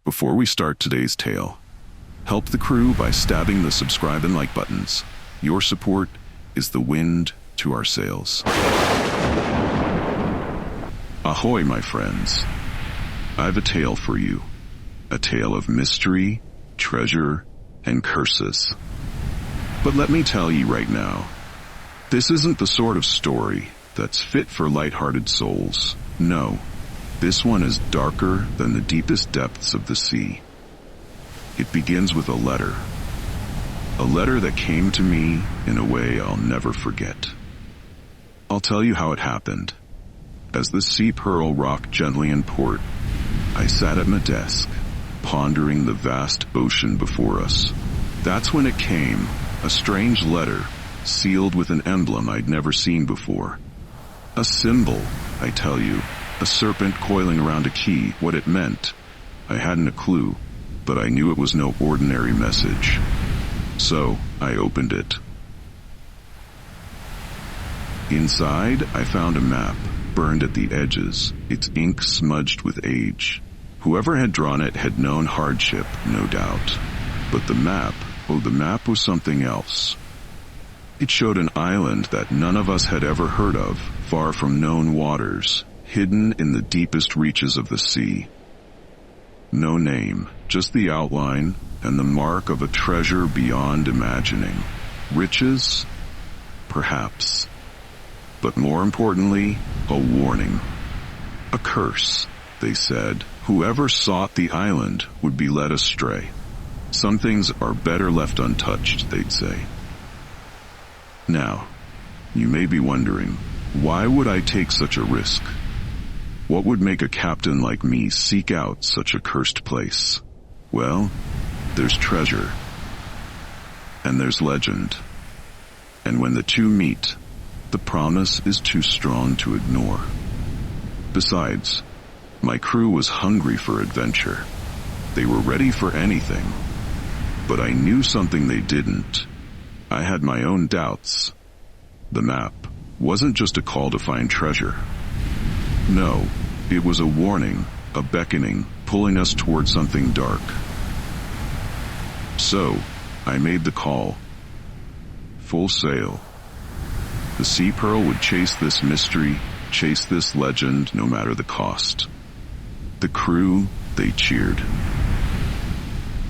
Before we start today's tale, help the crew by stabbing the subscribe and like buttons. Your support is the wind to our sails. Ahoy, my friends. I've a tale for you. A tale of mystery, treasure, and curses. But let me tell you right now, this isn't the sort of story that's fit for light-hearted souls. No, this one is darker than the deepest depths of the sea. It begins with a letter that came to me in a way I'll never forget. I'll tell you how it happened. As the sea pearl rocked gently in port, I sat at my desk, pondering the vast ocean before us. That's when it came, a strange letter, sealed with an emblem I'd never seen before. A symbol, I tell you, a serpent coiling around a key. What it meant, I hadn't a clue, but I knew it was no ordinary message. So, I opened it. Inside, I found a map, burned at the edges, its ink smudged with age. Whoever had drawn it had known hardship, no doubt. But the map was something else. It showed an island that none of us had ever heard of, far from known waters, hidden in the deepest reaches of the sea. No name, just the outline and the mark of a treasure beyond imagining. Riches? Perhaps. But more importantly, a warning. A curse, they said. Whoever sought the island would be led astray. Some things are better left untouched, they'd say. Now, you may be wondering, why would I take such a risk? What would make a captain like me seek out such a cursed place? Well, there's treasure. And there's legend. And when the two meet, the promise is too strong to ignore. Besides, my crew was hungry for adventure. They were ready for anything. But I knew something they didn't. I had my own doubts. The map wasn't just a call to find treasure. No, it was a warning, a beckoning, pulling us toward something dark. So, I made the call. Full sail. The Sea Pearl would chase this mystery, chase this legend, no matter the cost. The crew, they cheered.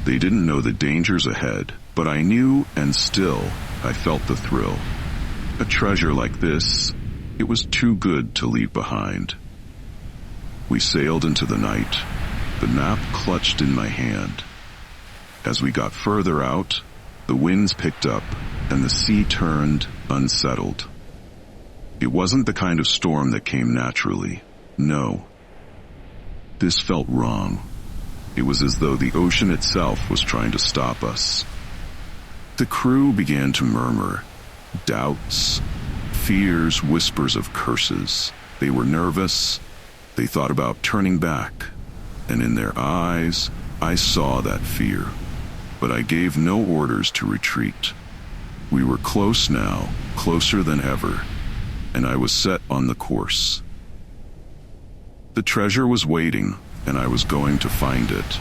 They didn't know the dangers ahead, but I knew, and still, I felt the thrill. A treasure like this, it was too good to leave behind. We sailed into the night, the map clutched in my hand. As we got further out, the winds picked up, and the sea turned unsettled. It wasn't the kind of storm that came naturally. No. This felt wrong. It was as though the ocean itself was trying to stop us. The crew began to murmur. Doubts, fears, whispers of curses. They were nervous. They thought about turning back. And in their eyes, I saw that fear. But I gave no orders to retreat. We were close now, closer than ever. And I was set on the course. The treasure was waiting, and I was going to find it.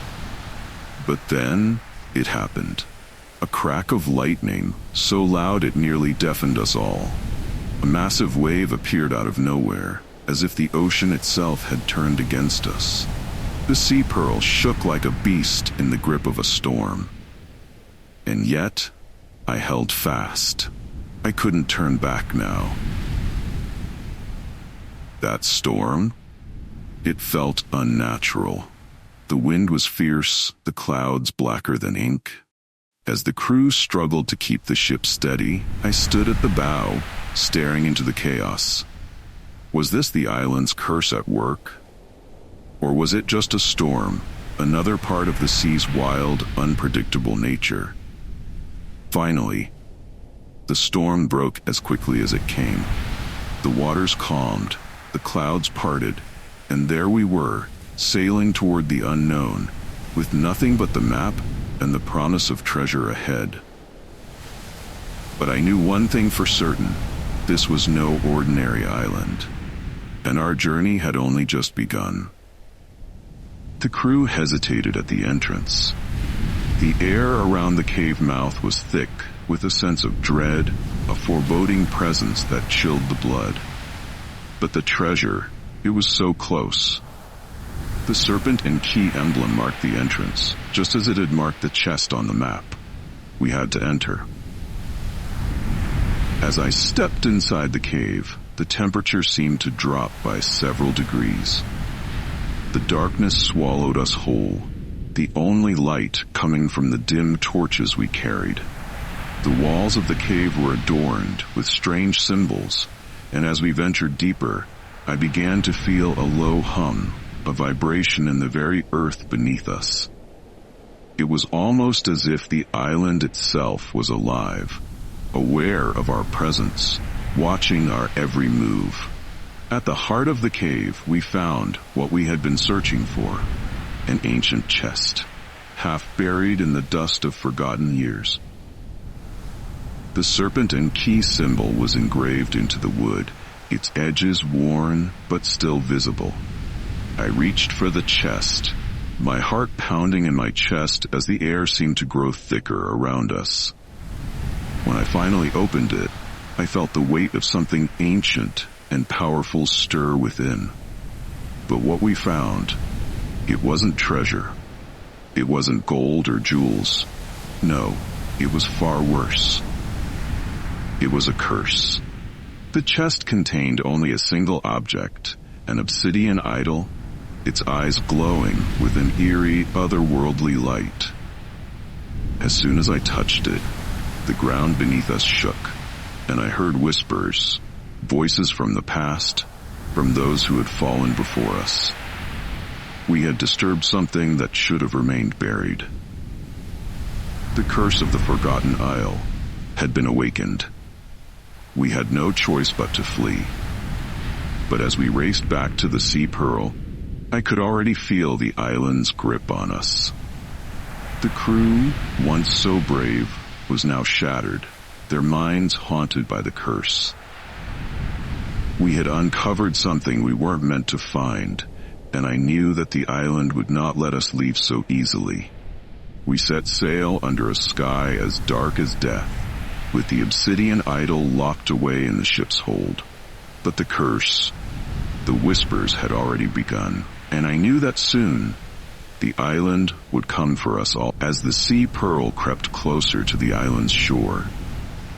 But then, it happened. A crack of lightning, so loud it nearly deafened us all. A massive wave appeared out of nowhere, as if the ocean itself had turned against us. The Sea Pearl shook like a beast in the grip of a storm. And yet, I held fast. I couldn't turn back now. That storm? It felt unnatural. The wind was fierce, the clouds blacker than ink. As the crew struggled to keep the ship steady, I stood at the bow, staring into the chaos. Was this the island's curse at work? Or was it just a storm, another part of the sea's wild, unpredictable nature? Finally, the storm broke as quickly as it came. The waters calmed, the clouds parted, and there we were, sailing toward the unknown, with nothing but the map and the promise of treasure ahead. But I knew one thing for certain. This was no ordinary island, and our journey had only just begun. The crew hesitated at the entrance. The air around the cave mouth was thick with a sense of dread, a foreboding presence that chilled the blood. But the treasure, it was so close. The serpent and key emblem marked the entrance, just as it had marked the chest on the map. We had to enter. As I stepped inside the cave, the temperature seemed to drop by several degrees. The darkness swallowed us whole, the only light coming from the dim torches we carried. The walls of the cave were adorned with strange symbols, and as we ventured deeper, I began to feel a low hum, a vibration in the very earth beneath us. It was almost as if the island itself was alive, aware of our presence, watching our every move. At the heart of the cave, we found what we had been searching for, an ancient chest, half buried in the dust of forgotten years. The serpent and key symbol was engraved into the wood, its edges worn but still visible. I reached for the chest, my heart pounding in my chest as the air seemed to grow thicker around us. When I finally opened it, I felt the weight of something ancient and powerful stir within. But what we found, it wasn't treasure. It wasn't gold or jewels. No, it was far worse. It was a curse. The chest contained only a single object, an obsidian idol, its eyes glowing with an eerie, otherworldly light. As soon as I touched it, the ground beneath us shook, and I heard whispers, voices from the past, from those who had fallen before us. We had disturbed something that should have remained buried. The curse of the Forgotten Isle had been awakened. We had no choice but to flee. But as we raced back to the Sea Pearl, I could already feel the island's grip on us. The crew, once so brave, was now shattered, their minds haunted by the curse. We had uncovered something we weren't meant to find, and I knew that the island would not let us leave so easily. We set sail under a sky as dark as death, with the obsidian idol locked away in the ship's hold. But the curse, the whispers had already begun, and I knew that soon the island would come for us all. As the Sea Pearl crept closer to the island's shore,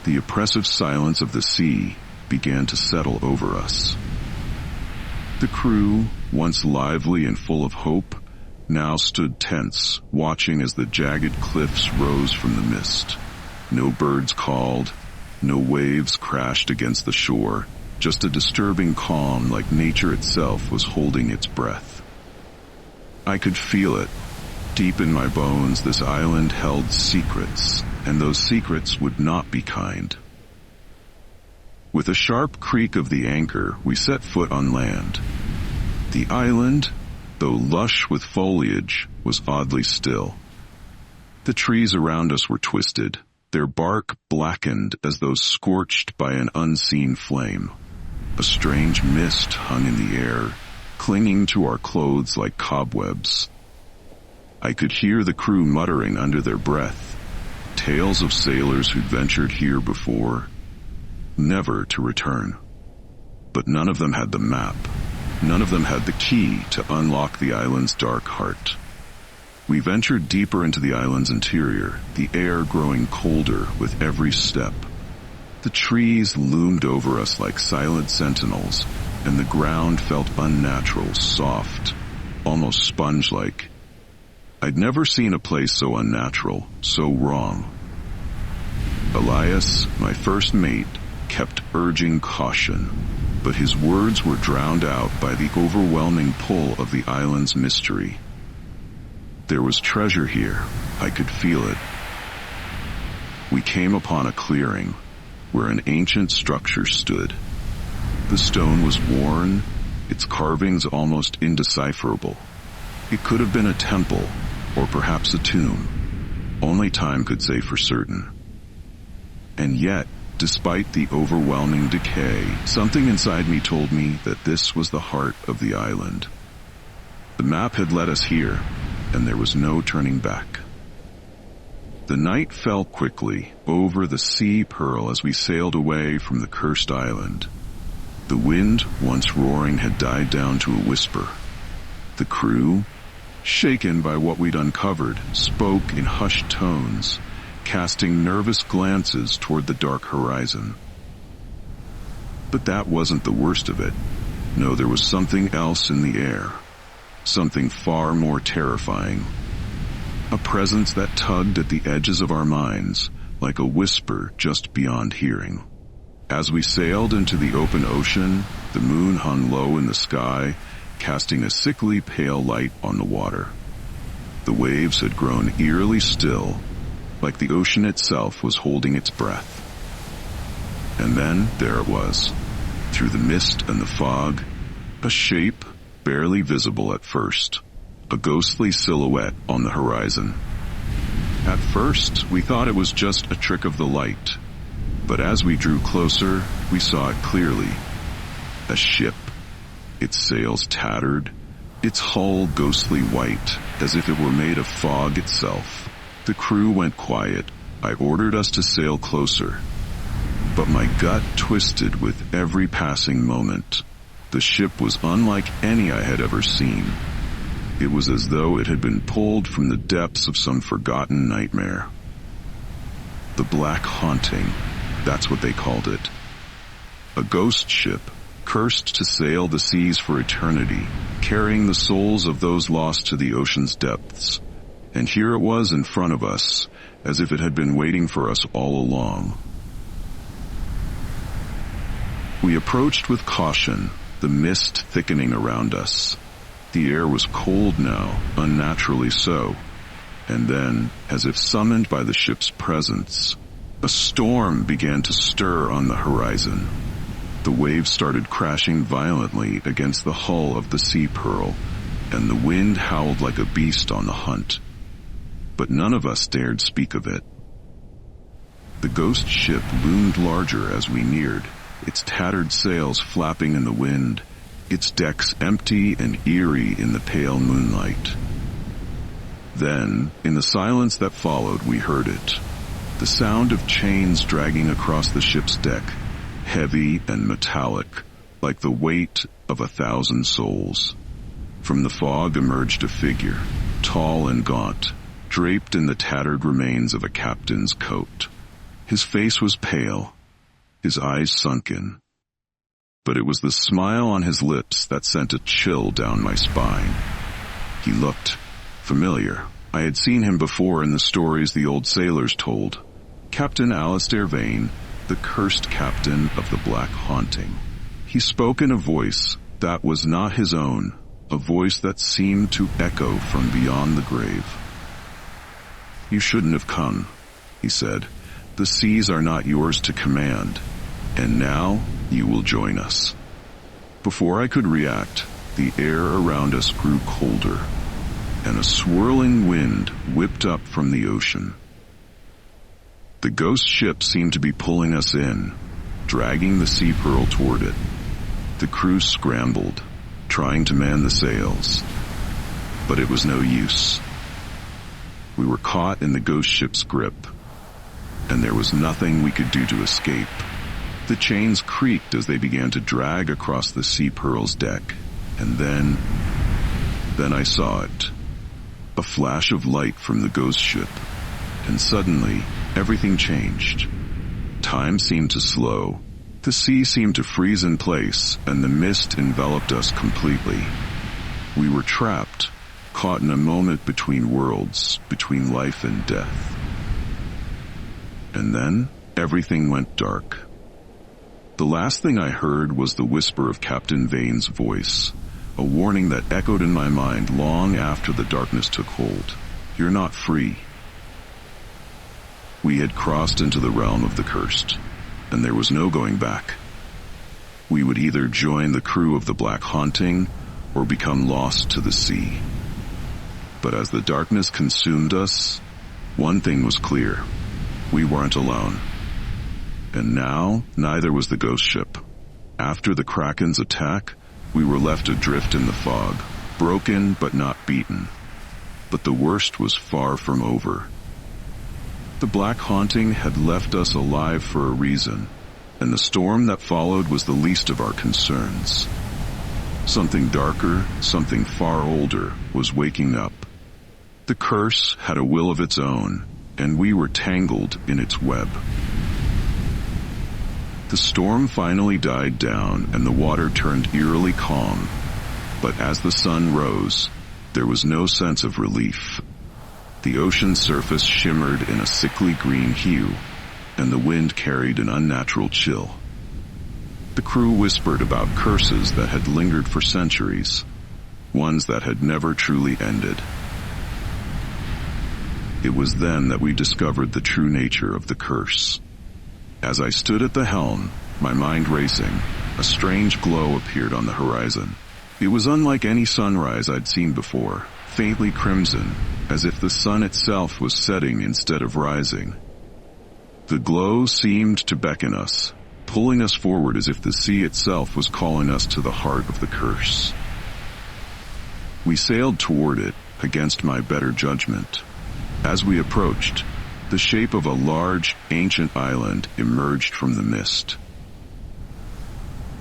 the oppressive silence of the sea began to settle over us. The crew, once lively and full of hope, now stood tense, watching as the jagged cliffs rose from the mist. No birds called, no waves crashed against the shore, just a disturbing calm like nature itself was holding its breath. I could feel it. Deep in my bones, this island held secrets, and those secrets would not be kind. With a sharp creak of the anchor, we set foot on land. The island, though lush with foliage, was oddly still. The trees around us were twisted, their bark blackened as though scorched by an unseen flame. A strange mist hung in the air, clinging to our clothes like cobwebs. I could hear the crew muttering under their breath, tales of sailors who'd ventured here before, never to return. But none of them had the map. None of them had the key to unlock the island's dark heart. We ventured deeper into the island's interior, the air growing colder with every step. The trees loomed over us like silent sentinels, and the ground felt unnatural, soft, almost sponge-like. I'd never seen a place so unnatural, so wrong. Elias, my first mate, kept urging caution, but his words were drowned out by the overwhelming pull of the island's mystery. There was treasure here. I could feel it. We came upon a clearing where an ancient structure stood. The stone was worn, its carvings almost indecipherable. It could have been a temple, or perhaps a tomb. Only time could say for certain. And yet, despite the overwhelming decay, something inside me told me that this was the heart of the island. The map had led us here, and there was no turning back. The night fell quickly over the Sea Pearl as we sailed away from the cursed island. The wind, once roaring, had died down to a whisper. The crew, shaken by what we'd uncovered, spoke in hushed tones, casting nervous glances toward the dark horizon. But that wasn't the worst of it. No, there was something else in the air. Something far more terrifying. A presence that tugged at the edges of our minds, like a whisper just beyond hearing. As we sailed into the open ocean, the moon hung low in the sky, casting a sickly pale light on the water. The waves had grown eerily still, like the ocean itself was holding its breath. And then there it was, through the mist and the fog, a shape barely visible at first. A ghostly silhouette on the horizon. At first, we thought it was just a trick of the light, but as we drew closer, we saw it clearly. A ship, its sails tattered, its hull ghostly white, as if it were made of fog itself. The crew went quiet. I ordered us to sail closer, but my gut twisted with every passing moment. The ship was unlike any I had ever seen. It was as though it had been pulled from the depths of some forgotten nightmare. The Black Haunting, that's what they called it. A ghost ship, cursed to sail the seas for eternity, carrying the souls of those lost to the ocean's depths. And here it was in front of us, as if it had been waiting for us all along. We approached with caution, the mist thickening around us. The air was cold now, unnaturally so, and then, as if summoned by the ship's presence, a storm began to stir on the horizon. The waves started crashing violently against the hull of the Sea Pearl, and the wind howled like a beast on the hunt. But none of us dared speak of it. The ghost ship loomed larger as we neared, its tattered sails flapping in the wind, its decks empty and eerie in the pale moonlight. Then, in the silence that followed, we heard it. The sound of chains dragging across the ship's deck, heavy and metallic, like the weight of 1,000 souls. From the fog emerged a figure, tall and gaunt, draped in the tattered remains of a captain's coat. His face was pale, his eyes sunken. But it was the smile on his lips that sent a chill down my spine. He looked familiar. I had seen him before in the stories the old sailors told. Captain Alistair Vane, the cursed captain of the Black Haunting. He spoke in a voice that was not his own, a voice that seemed to echo from beyond the grave. "You shouldn't have come," he said. "The seas are not yours to command, and now you will join us." Before I could react, the air around us grew colder, and a swirling wind whipped up from the ocean. The ghost ship seemed to be pulling us in, dragging the Sea Pearl toward it. The crew scrambled, trying to man the sails, but it was no use. We were caught in the ghost ship's grip, and there was nothing we could do to escape. The chains creaked as they began to drag across the Sea Pearl's deck, and then I saw it. A flash of light from the ghost ship, and suddenly everything changed. Time seemed to slow. The sea seemed to freeze in place, and the mist enveloped us completely. We were trapped, caught in a moment between worlds, between life and death. And then everything went dark. The last thing I heard was the whisper of Captain Vane's voice, a warning that echoed in my mind long after the darkness took hold. "You're not free." We had crossed into the realm of the cursed, and there was no going back. We would either join the crew of the Black Haunting or become lost to the sea. But as the darkness consumed us, one thing was clear. We weren't alone. And now, neither was the ghost ship. After the Kraken's attack, we were left adrift in the fog, broken but not beaten. But the worst was far from over. The black haunting had left us alive for a reason, and the storm that followed was the least of our concerns. Something darker, something far older, was waking up. The curse had a will of its own, and we were tangled in its web. The storm finally died down and the water turned eerily calm, but as the sun rose, there was no sense of relief. The ocean surface shimmered in a sickly green hue, and the wind carried an unnatural chill. The crew whispered about curses that had lingered for centuries, ones that had never truly ended. It was then that we discovered the true nature of the curse. As I stood at the helm, my mind racing, a strange glow appeared on the horizon. It was unlike any sunrise I'd seen before, faintly crimson, as if the sun itself was setting instead of rising. The glow seemed to beckon us, pulling us forward as if the sea itself was calling us to the heart of the curse. We sailed toward it, against my better judgment. As we approached, the shape of a large, ancient island emerged from the mist.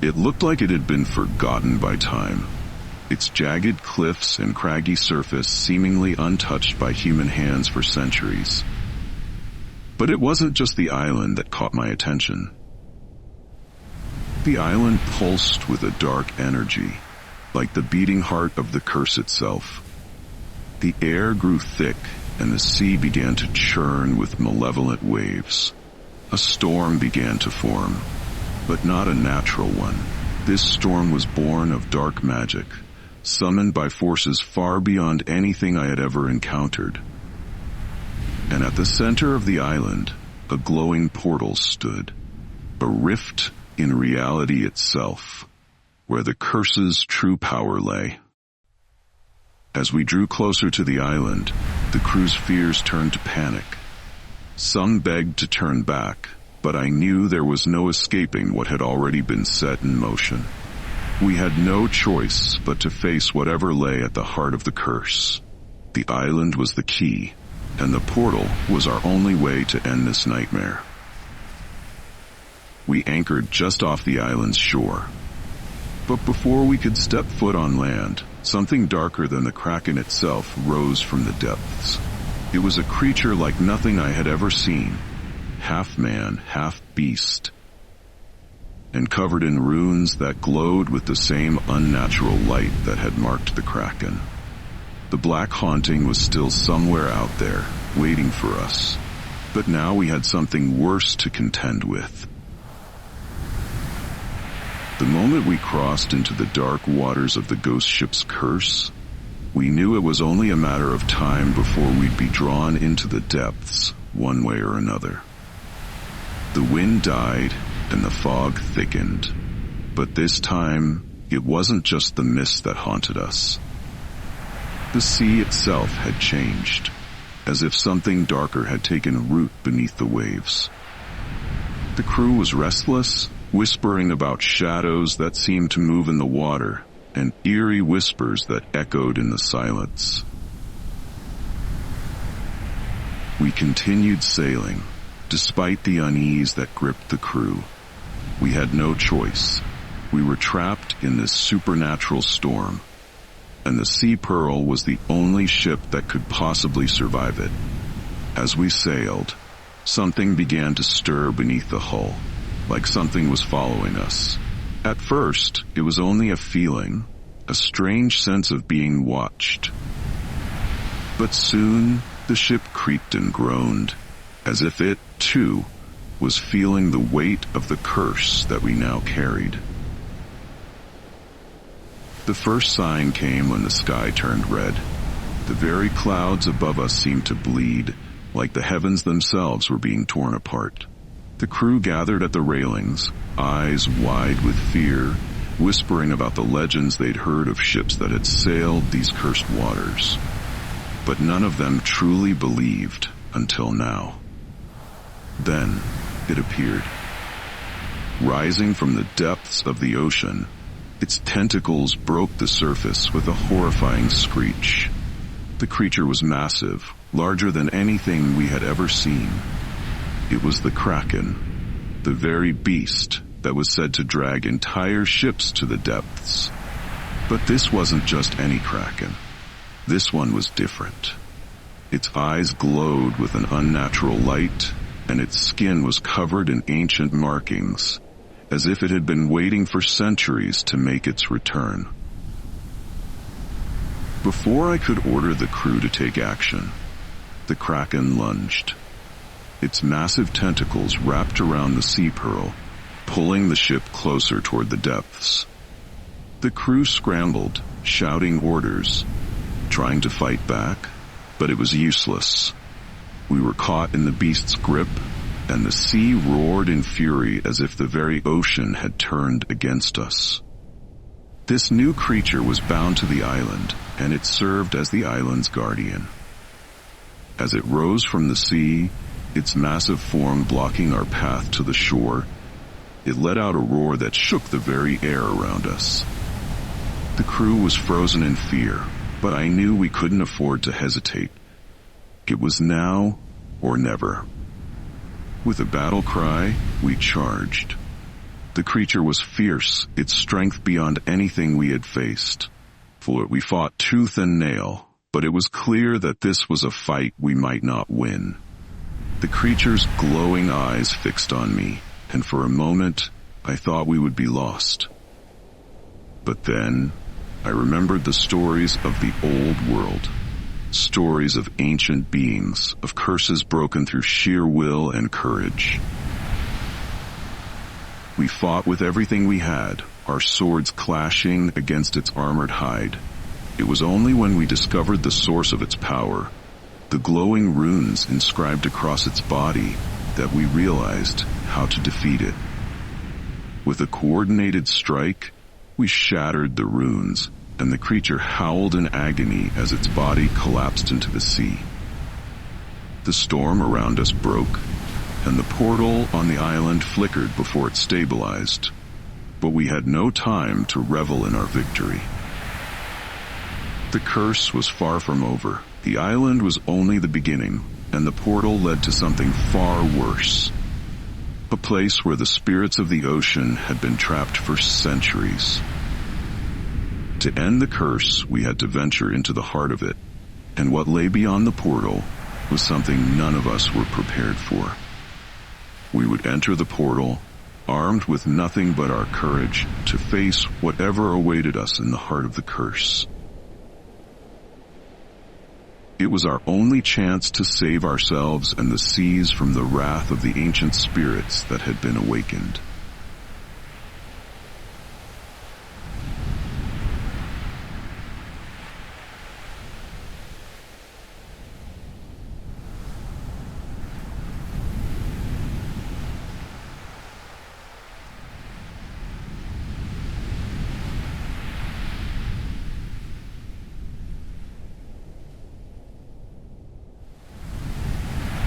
It looked like it had been forgotten by time, its jagged cliffs and craggy surface seemingly untouched by human hands for centuries. But it wasn't just the island that caught my attention. The island pulsed with a dark energy, like the beating heart of the curse itself. The air grew thick, and the sea began to churn with malevolent waves. A storm began to form, but not a natural one. This storm was born of dark magic, summoned by forces far beyond anything I had ever encountered. And at the center of the island, a glowing portal stood, a rift in reality itself, where the curse's true power lay. As we drew closer to the island, the crew's fears turned to panic. Some begged to turn back, but I knew there was no escaping what had already been set in motion. We had no choice but to face whatever lay at the heart of the curse. The island was the key, and the portal was our only way to end this nightmare. We anchored just off the island's shore. But before we could step foot on land, something darker than the Kraken itself rose from the depths. It was a creature like nothing I had ever seen, half man, half beast, and covered in runes that glowed with the same unnatural light that had marked the Kraken. The black haunting was still somewhere out there, waiting for us, but now we had something worse to contend with. The moment we crossed into the dark waters of the ghost ship's curse, we knew it was only a matter of time before we'd be drawn into the depths, one way or another. The wind died and the fog thickened, but this time it wasn't just the mist that haunted us. The sea itself had changed, as if something darker had taken root beneath the waves. The crew was restless, whispering about shadows that seemed to move in the water, and eerie whispers that echoed in the silence. We continued sailing, despite the unease that gripped the crew. We had no choice. We were trapped in this supernatural storm, and the Sea Pearl was the only ship that could possibly survive it. As we sailed, something began to stir beneath the hull, like something was following us. At first, it was only a feeling, a strange sense of being watched. But soon, the ship creaked and groaned, as if it, too, was feeling the weight of the curse that we now carried. The first sign came when the sky turned red. The very clouds above us seemed to bleed, like the heavens themselves were being torn apart. The crew gathered at the railings, eyes wide with fear, whispering about the legends they'd heard of ships that had sailed these cursed waters. But none of them truly believed until now. Then it appeared. Rising from the depths of the ocean, Its tentacles broke the surface with a horrifying screech. The creature was massive, larger than anything we had ever seen. It was the Kraken, the very beast that was said to drag entire ships to the depths. But this wasn't just any Kraken. This one was different. Its eyes glowed with an unnatural light, and its skin was covered in ancient markings, as if it had been waiting for centuries to make its return. Before I could order the crew to take action, the Kraken lunged. Its massive tentacles wrapped around the sea pearl, pulling the ship closer toward the depths. The crew scrambled, shouting orders, trying to fight back, but it was useless. We were caught in the beast's grip, and the sea roared in fury as if the very ocean had turned against us. This new creature was bound to the island, and it served as the island's guardian. As it rose from the sea, its massive form blocking our path to the shore, it let out a roar that shook the very air around us. The crew was frozen in fear, but I knew we couldn't afford to hesitate. It was now or never. With a battle cry, we charged. The creature was fierce, its strength beyond anything we had faced. For it we fought tooth and nail, but it was clear that this was a fight we might not win. The creature's glowing eyes fixed on me, and for a moment, I thought we would be lost. But then, I remembered the stories of the old world. Stories of ancient beings, of curses broken through sheer will and courage. We fought with everything we had, our swords clashing against its armored hide. It was only when we discovered the source of its power, the glowing runes inscribed across its body, that we realized how to defeat it. With a coordinated strike, we shattered the runes, and the creature howled in agony as its body collapsed into the sea. The storm around us broke, and the portal on the island flickered before it stabilized, but we had no time to revel in our victory. The curse was far from over. The island was only the beginning, and the portal led to something far worse. A place where the spirits of the ocean had been trapped for centuries. To end the curse, we had to venture into the heart of it, and what lay beyond the portal was something none of us were prepared for. We would enter the portal, armed with nothing but our courage to face whatever awaited us in the heart of the curse. It was our only chance to save ourselves and the seas from the wrath of the ancient spirits that had been awakened.